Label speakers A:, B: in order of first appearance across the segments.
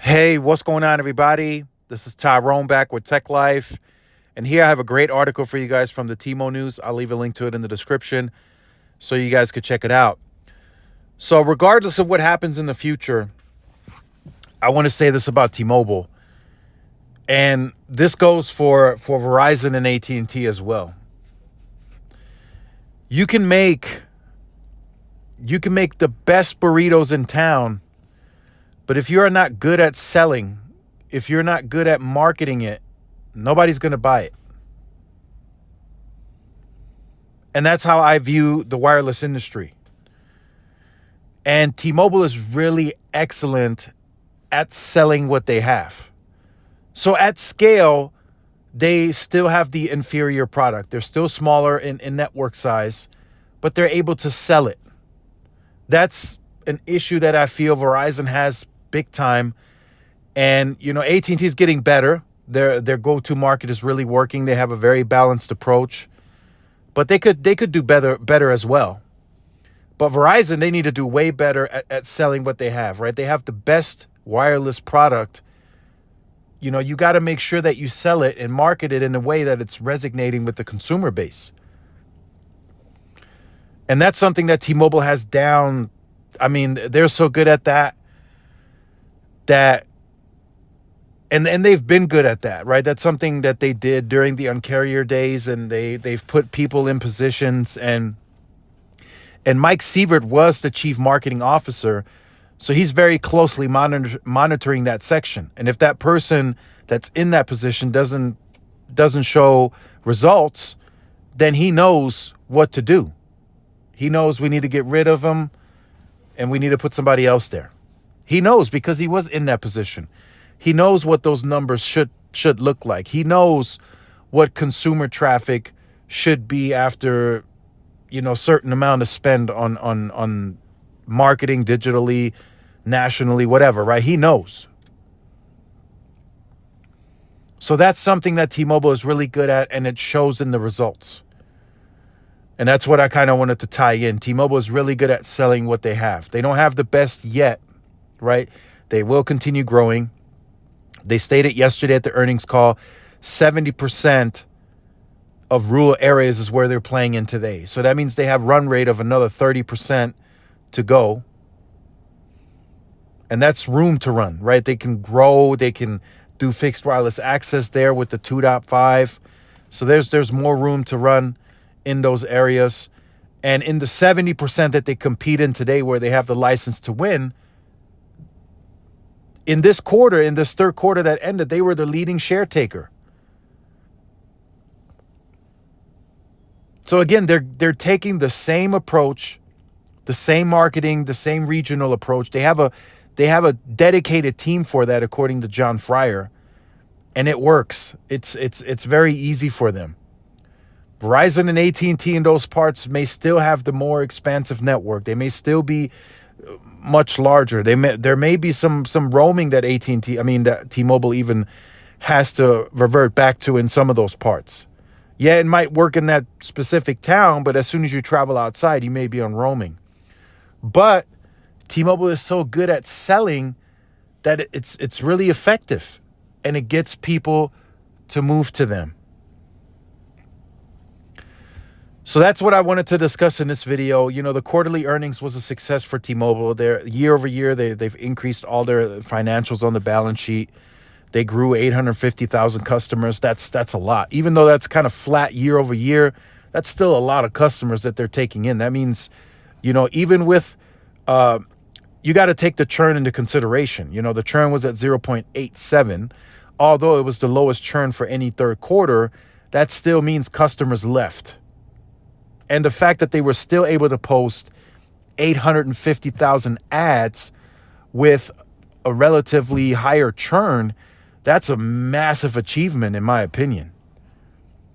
A: Hey, what's going on, everybody? This is Tyrone back with Tech Life. And here I have a great article for you guys from the Tmo News. I'll leave a link to it in the description so you guys could check it out. So, regardless of what happens in the future, I want to say this about T-Mobile. And this goes for Verizon and AT&T as well. You can make the best burritos in town, but if you are not good at selling, if you're not good at marketing it, nobody's going to buy it. And that's how I view the wireless industry. And T-Mobile is really excellent at selling what they have. So at scale, they still have the inferior product. They're still smaller in network size, but they're able to sell it. That's an issue that I feel Verizon has big time. And, AT&T is getting better. Their go-to market is really working. They have a very balanced approach. But they could do better as well. But Verizon, they need to do way better at selling what they have, right? They have the best wireless product. You got to make sure that you sell it and market it in a way that it's resonating with the consumer base. And that's something that T-Mobile has down. I mean, they're so good at that. And they've been good at that, right? That's something that they did during the Un-carrier days, and they've put people in positions. And Mike Sievert was the chief marketing officer, so he's very closely monitoring that section. And if that person that's in that position doesn't show results, then he knows what to do. He knows we need to get rid of him, and we need to put somebody else there. He knows because he was in that position. He knows what those numbers should look like. He knows what consumer traffic should be after, certain amount of spend on marketing digitally, nationally, whatever, right? He knows. So that's something that T-Mobile is really good at, and it shows in the results. And that's what I kind of wanted to tie in. T-Mobile is really good at selling what they have. They don't have the best yet, right? They will continue growing. They stated yesterday at the earnings call, 70% of rural areas is where they're playing in today. So that means they have run rate of another 30% to go. And that's room to run, right? They can grow. They can do fixed wireless access there with the 2.5. So there's more room to run in those areas. And in the 70% that they compete in today where they have the license to win, in this third quarter that ended, they were the leading share taker. So again, they're taking the same approach, the same marketing, the same regional approach. They have a dedicated team for that, according to John Fryer, and it works. It's very easy for them. Verizon and AT&T in those parts may still have the more expansive network. They may still be much larger. There may be some roaming that that T-Mobile even has to revert back to in some of those parts. Yeah, it might work in that specific town, but as soon as you travel outside, you may be on roaming. But T-Mobile is so good at selling that it's really effective, and it gets people to move to them. So that's what I wanted to discuss in this video. The quarterly earnings was a success for T-Mobile. They're year over year, they've increased all their financials on the balance sheet. They grew 850,000 customers. That's a lot. Even though that's kind of flat year over year, that's still a lot of customers that they're taking in. That means, even with, you got to take the churn into consideration. The churn was at 0.87. Although it was the lowest churn for any third quarter, that still means customers left. And the fact that they were still able to post 850,000 ads with a relatively higher churn, that's a massive achievement, in my opinion.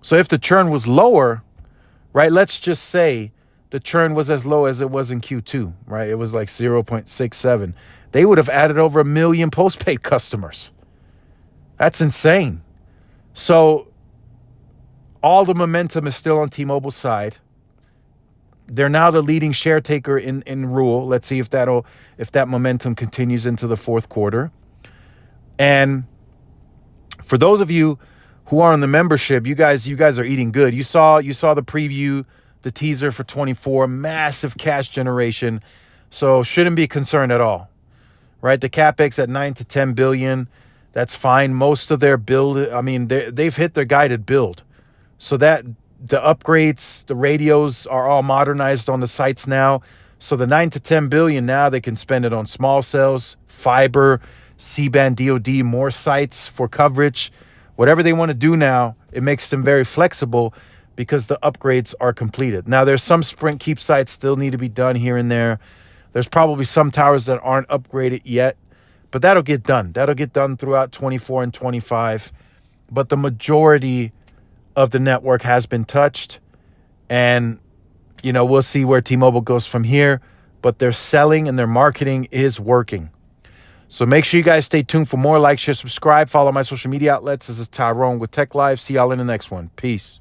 A: So if the churn was lower, right, let's just say the churn was as low as it was in Q2, right? It was like 0.67. They would have added over 1 million postpaid customers. That's insane. So all the momentum is still on T-Mobile's side. They're now the leading share taker in rural. Let's see if that momentum continues into the fourth quarter. And for those of you who are on the membership, you guys are eating good. You saw the preview, the teaser for 24, massive cash generation. So shouldn't be concerned at all. Right? The CapEx at 9 to 10 billion, that's fine. Most of their build, I mean, they've hit their guided build. So that the upgrades, the radios are all modernized on the sites now. So the 9 to 10 billion now, they can spend it on small cells, fiber, C-band, DoD, more sites for coverage. Whatever they want to do now, it makes them very flexible because the upgrades are completed. Now, there's some Sprint keep sites still need to be done here and there. There's probably some towers that aren't upgraded yet, but that'll get done. That'll get done throughout 24 and 25. But the majority of the network has been touched. And, you know, we'll see where T-Mobile goes from here. But their selling and their marketing is working. So make sure you guys stay tuned for more. Like, share, subscribe, follow my social media outlets. This is Tyrone with Tech Live. See y'all in the next one. Peace.